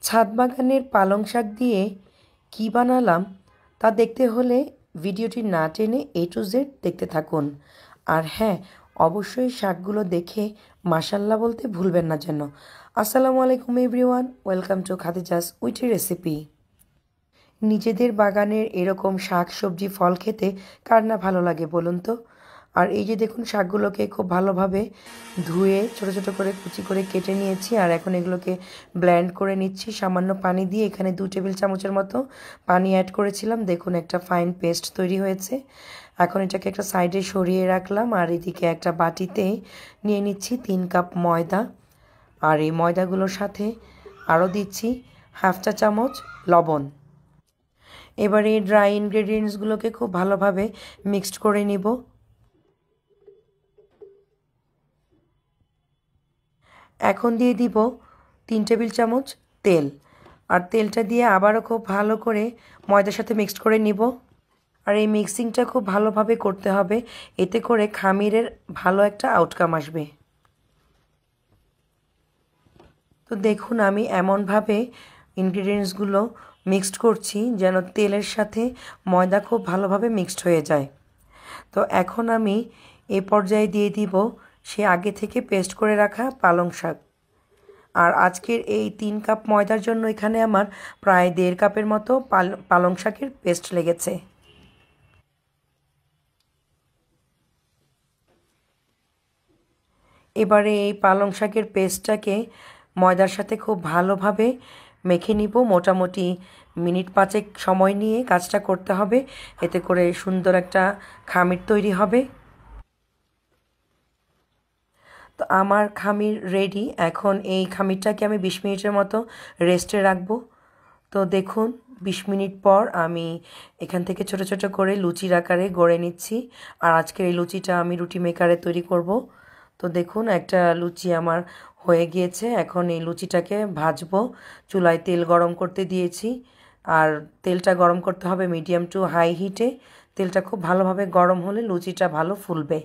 ছাদ বাগানের পালং শাক দিয়ে কী বানালাম তা দেখতে হলে ভিডিওটি না টেনে A to Z দেখতে থাকুন। আর হ্যাঁ, অবশ্যই শাকগুলো দেখে মাশাল্লাহ বলতে ভুলবেন না যেন। আসসালামু আলাইকুম everyone, welcome to Khadija's witty recipe. নিজেদের বাগানের এরকম শাক সবজি ফল খেতে কার না ভালো লাগে বলুন তো। আর এই যে দেখুন, শাকগুলোকে খুব ভালোভাবে ধুয়ে ছোট ছোট করে কুচি করে কেটে নিয়েছি। আর এখন এগুলোকে ব্লেন্ড করে নিচ্ছি সামান্য পানি দিয়ে। এখানে 2 টেবিল চামচের মতো পানি অ্যাড করেছিলাম। দেখুন, একটা ফাইন পেস্ট তৈরি হয়েছে। এখন এটাকে একটা সাইডে সরিয়ে রাখলাম। আর এদিকে একটা বাটিতে নিয়ে নিচ্ছি 3 কাপ ময়দা। আর এই ময়দাগুলোর সাথে আরও দিচ্ছি হাফ চা চামচ লবণ। এবার এই ড্রাই ইনগ্রেডিয়েন্টসগুলোকে খুব ভালোভাবে মিক্সড করে নিব। এখন দিয়ে দিব 3 টেবিল চামচ তেল। আর তেলটা দিয়ে আবারও খুব ভালো করে ময়দার সাথে মিক্সড করে নিব। আর এই মিক্সিংটা খুব ভালোভাবে করতে হবে, এতে করে খামিরের ভালো একটা আউটকাম আসবে। তো দেখুন, আমি এমনভাবে ইনগ্রিডিয়েন্টসগুলো মিক্সড করছি যেন তেলের সাথে ময়দা খুব ভালোভাবে মিক্সড হয়ে যায়। তো এখন আমি এ পর্যায়ে দিয়ে দিব সে আগে থেকে পেস্ট করে রাখা পালং শাক। আর আজকের এই 3 কাপ ময়দার জন্য এখানে আমার প্রায় 1.5 কাপের মতো পালং শাকের পেস্ট লেগেছে। এবারে এই পালং শাকের পেস্টটাকে ময়দার সাথে খুব ভালোভাবে মেখে নিব। মোটামুটি মিনিট 5 সময় নিয়ে কাজটা করতে হবে, এতে করে সুন্দর একটা খামির তৈরি হবে। তো আমার খামির রেডি। এখন এই খামিরটাকে আমি 20 মিনিটের মতো রেস্টে রাখবো। তো দেখুন, 20 মিনিট পর আমি এখান থেকে ছোট ছোট করে লুচির আকারে গড়ে নিচ্ছি। আর আজকের এই লুচিটা আমি রুটি মেকারে তৈরি করব। তো দেখুন, একটা লুচি আমার হয়ে গিয়েছে। এখন এই লুচিটাকে ভাজবো। চুলায় তেল গরম করতে দিয়েছি। আর তেলটা গরম করতে হবে মিডিয়াম টু হাই হিটে। তেলটা খুব ভালোভাবে গরম হলে লুচিটা ভালো ফুলবে।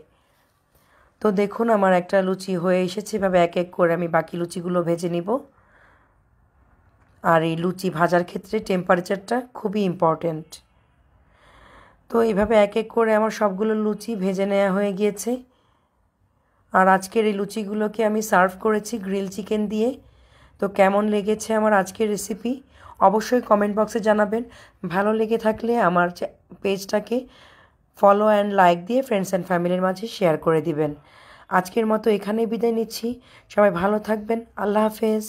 তো দেখুন, আমার একটা লুচি হয়ে এসেছে। এভাবে এক এক করে আমি বাকি লুচিগুলো ভেজে নিব। আর এই লুচি ভাজার ক্ষেত্রে টেম্পারেচারটা খুবই ইম্পর্ট্যান্ট। তো এইভাবে এক এক করে আমার সবগুলো লুচি ভেজে নেওয়া হয়ে গিয়েছে। আর আজকের এই লুচিগুলোকে আমি সার্ভ করেছি গ্রিল চিকেন দিয়ে। তো কেমন লেগেছে আমার আজকের রেসিপি অবশ্যই কমেন্ট বক্সে জানাবেন। ভালো লেগে থাকলে আমার পেজটাকে ফলো অ্যান্ড লাইক দিয়ে ফ্রেন্ডস অ্যান্ড ফ্যামিলির মাঝে শেয়ার করে দিবেন। আজকের মতো এখানেই বিদায় নিচ্ছি। সবাই ভালো থাকবেন। আল্লাহ হাফেজ।